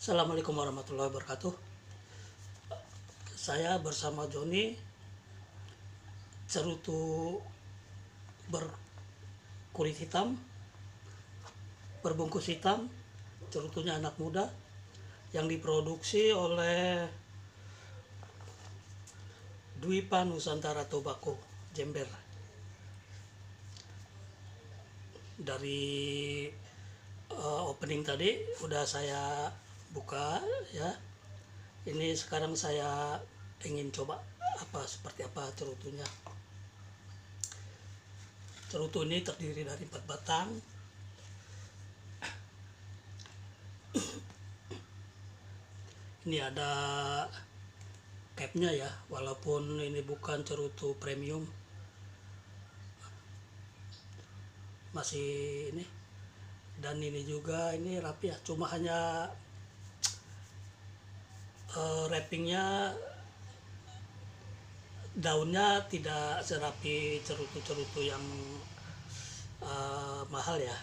Assalamualaikum warahmatullahi wabarakatuh. Saya bersama Joni, cerutu berkulit hitam, berbungkus hitam, cerutunya anak muda, yang diproduksi oleh Dwipa Nusantara Tobacco, Jember. Dari opening tadi udah saya buka ya. Ini sekarang saya ingin coba seperti apa cerutunya. Cerutu ini terdiri dari 4 batang. Ini ada capnya ya, walaupun ini bukan cerutu premium, masih ini. Dan ini juga ini rapi ya, cuma hanya wrappingnya, daunnya tidak serapi cerutu-cerutu yang mahal ya.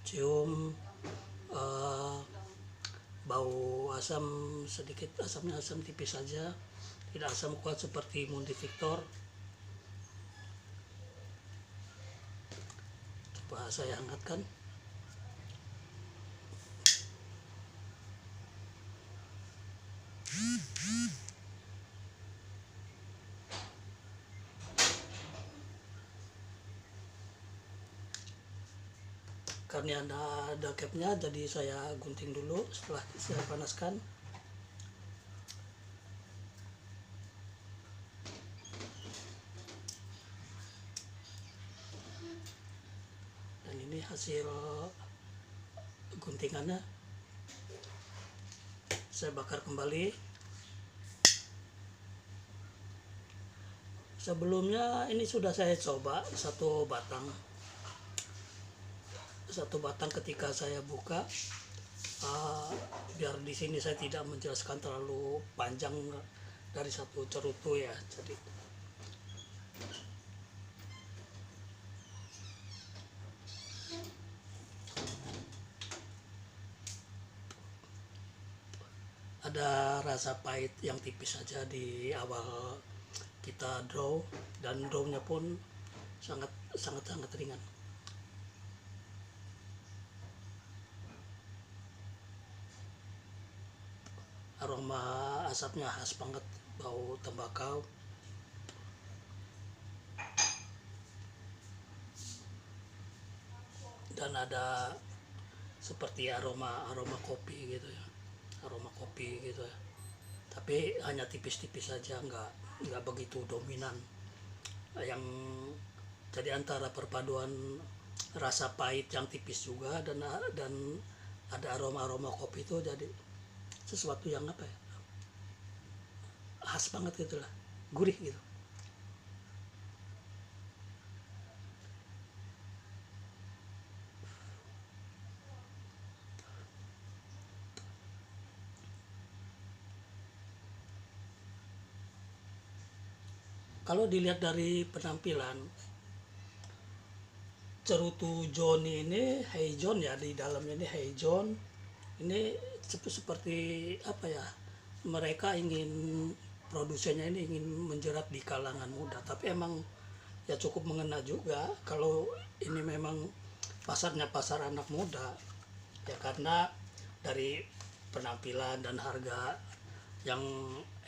Cium bau asam sedikit, asamnya asam tipis saja, tidak asam kuat seperti Mundi Victor. Coba saya hangatkan. Karena ada capnya, jadi saya gunting dulu setelah saya panaskan. Dan ini hasil guntingannya. Saya bakar kembali. Sebelumnya ini sudah saya coba satu batang ketika saya buka. Biar di sini saya tidak menjelaskan terlalu panjang dari satu cerutu ya. Jadi ada rasa pahit yang tipis saja di awal kita draw, dan drawnya pun sangat ringan. Aroma asapnya khas banget, bau tembakau. Dan ada seperti aroma kopi gitu ya, aroma kopi gitu ya. Tapi hanya tipis-tipis saja, nggak begitu dominan. Yang jadi antara perpaduan rasa pahit yang tipis juga dan ada aroma kopi, itu jadi sesuatu yang khas banget gitu lah, gurih gitu. Kalau dilihat dari penampilan, cerutu Joni ini, Hey John ya, di dalamnya ini Hey John. Ini seperti mereka ingin, produsennya ini ingin menjerat di kalangan muda, tapi emang ya cukup mengena juga kalau ini memang pasarnya pasar anak muda ya, karena dari penampilan dan harga yang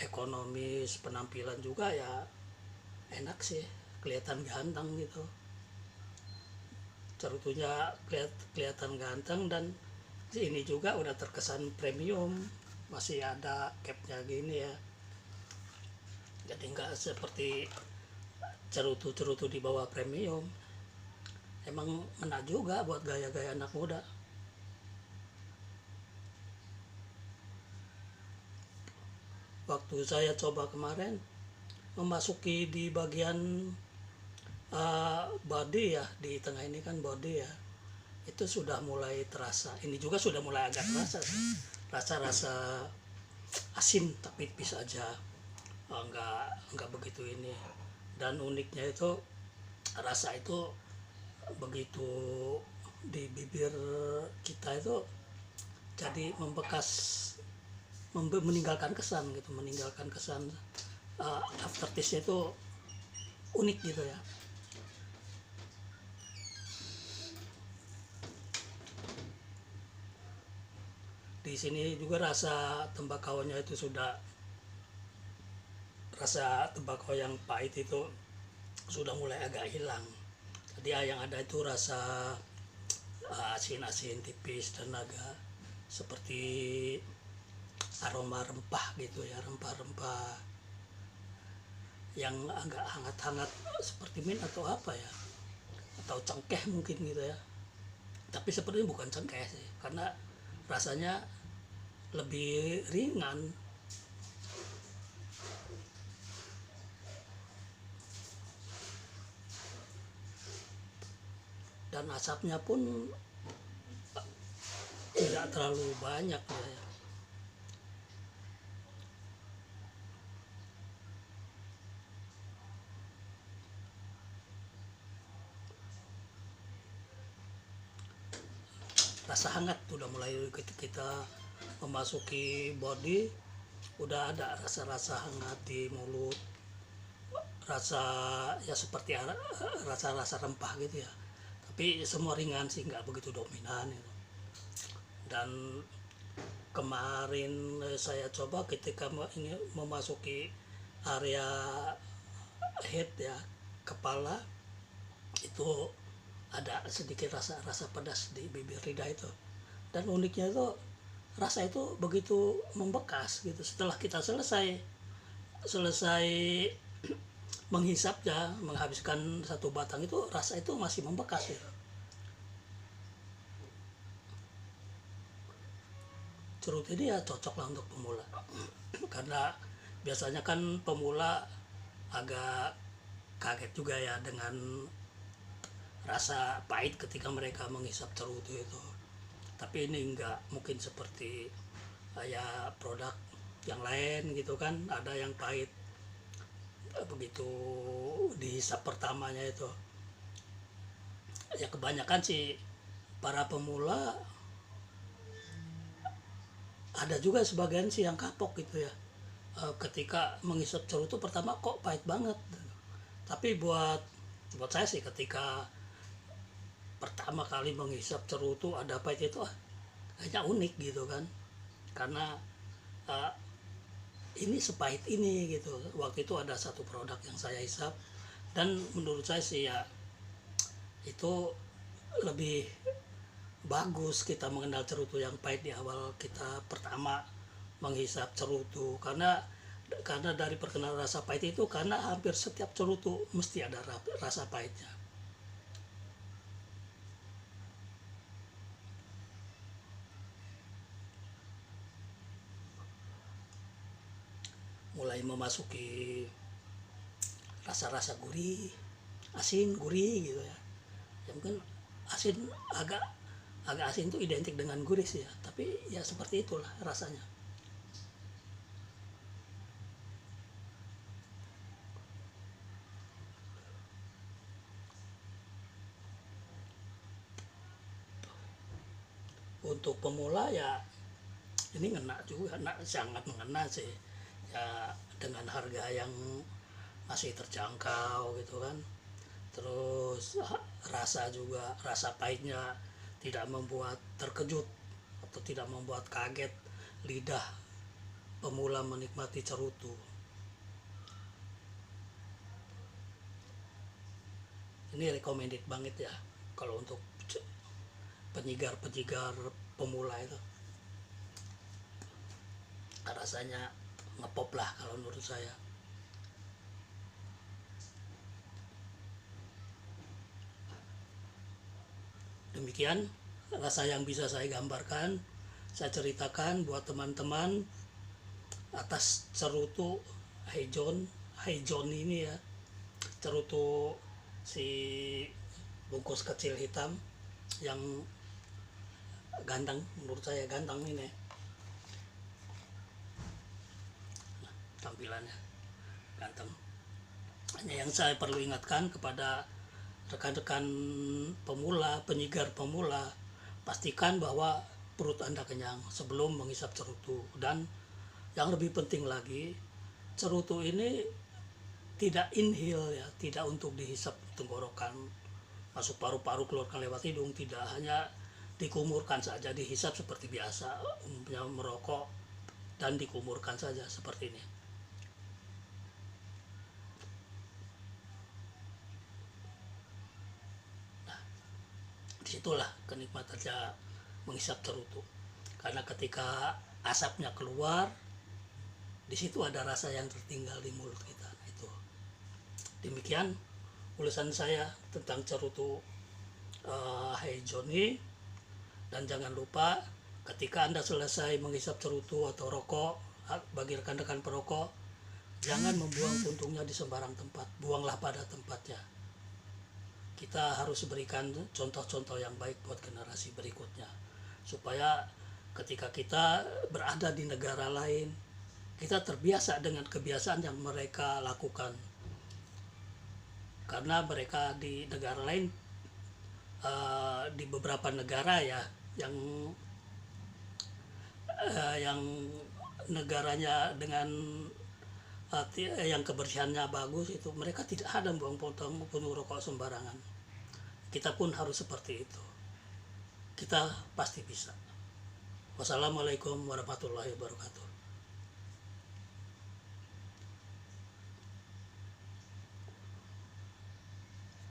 ekonomis, penampilan juga ya enak sih, kelihatan ganteng gitu. Cerutunya kelihatan ganteng, dan ini juga udah terkesan premium, masih ada capnya gini ya. Jadi nggak seperti cerutu-cerutu di bawah premium. Emang menarik juga buat gaya-gaya anak muda. Waktu saya coba kemarin, memasuki di bagian body ya, di tengah ini kan body ya, itu sudah mulai terasa. Ini juga sudah mulai agak terasa sih, rasa asin tapi tipis aja, nggak begitu ini. Dan uniknya itu rasa itu begitu di bibir kita itu jadi membekas, meninggalkan kesan gitu, meninggalkan kesan aftertaste itu unik gitu ya. Di sini juga rasa tembakaunya itu sudah, rasa tembakau yang pahit itu sudah mulai agak hilang. Jadi yang ada itu rasa asin-asin tipis dan agak seperti aroma rempah gitu ya, rempah-rempah yang agak hangat-hangat seperti mint atau apa ya, atau cengkeh mungkin gitu ya. Tapi sepertinya bukan cengkeh sih, karena rasanya lebih ringan. Dan asapnya pun tidak terlalu banyak ya. Rasa hangat udah mulai ketika kita memasuki body, udah ada rasa-rasa hangat di mulut, rasa ya seperti rasa-rasa rempah gitu ya, tapi semua ringan sih, nggak begitu dominan gitu. Dan kemarin saya coba ketika ini memasuki area head ya, kepala, itu ada sedikit rasa pedas di bibir lidah itu. Dan uniknya itu rasa itu begitu membekas gitu, setelah kita selesai menghisapnya, menghabiskan satu batang itu, rasa itu masih membekas gitu. Cerut ini ya cocok lah untuk pemula karena biasanya kan pemula agak kaget juga ya dengan rasa pahit ketika mereka menghisap cerutu itu. Tapi ini enggak, mungkin seperti ya produk yang lain gitu kan, ada yang pahit begitu dihisap pertamanya itu. Ya kebanyakan sih para pemula, ada juga sebagian sih yang kapok gitu ya, ketika menghisap cerutu pertama kok pahit banget. Tapi buat saya sih, ketika pertama kali menghisap cerutu ada pahit itu, kayaknya unik gitu kan, karena ini sepahit ini gitu. Waktu itu ada satu produk yang saya hisap, dan menurut saya sih ya itu lebih bagus kita mengenal cerutu yang pahit di awal kita pertama menghisap cerutu, karena dari perkenalan rasa pahit itu, karena hampir setiap cerutu mesti ada rasa pahitnya. Mulai memasuki rasa-rasa gurih, asin, gurih gitu ya. Ya mungkin asin, agak asin itu identik dengan gurih sih ya, tapi ya seperti itulah rasanya. Untuk pemula ya ini ngena juga, sangat mengena sih ya, dengan harga yang masih terjangkau gitu kan. Terus rasa juga, rasa pahitnya tidak membuat terkejut atau tidak membuat kaget lidah pemula menikmati cerutu. Ini recommended banget ya kalau untuk penyigar pemula itu. Rasanya ngepop lah kalau menurut saya. Demikian rasa yang bisa saya gambarkan, saya ceritakan buat teman-teman atas cerutu Haijon ini ya. Cerutu si bungkus kecil hitam yang ganteng, menurut saya ganteng ini tampilannya ganteng. Hanya yang saya perlu ingatkan kepada rekan-rekan pemula, penyigar pemula, pastikan bahwa perut Anda kenyang sebelum menghisap cerutu. Dan yang lebih penting lagi, cerutu ini tidak inhale ya, tidak untuk dihisap tenggorokan, masuk paru-paru keluarkan lewat hidung, tidak, hanya dikumurkan saja, dihisap seperti biasa merokok dan dikumurkan saja seperti ini. Nah, disitulah kenikmatannya menghisap cerutu, karena ketika asapnya keluar, di situ ada rasa yang tertinggal di mulut kita. Itu demikian ulasan saya tentang cerutu Heijoni. Dan jangan lupa ketika Anda selesai menghisap cerutu atau rokok, bagi rekan-rekan perokok, jangan membuang puntungnya di sembarang tempat, buanglah pada tempatnya. Kita harus berikan contoh-contoh yang baik buat generasi berikutnya, supaya ketika kita berada di negara lain, kita terbiasa dengan kebiasaan yang mereka lakukan. Karena mereka di negara lain, di beberapa negara ya, yang negaranya dengan yang kebersihannya bagus, itu mereka tidak ada buang puntung rokok sembarangan. Kita pun harus seperti itu. Kita pasti bisa. Wassalamualaikum warahmatullahi wabarakatuh.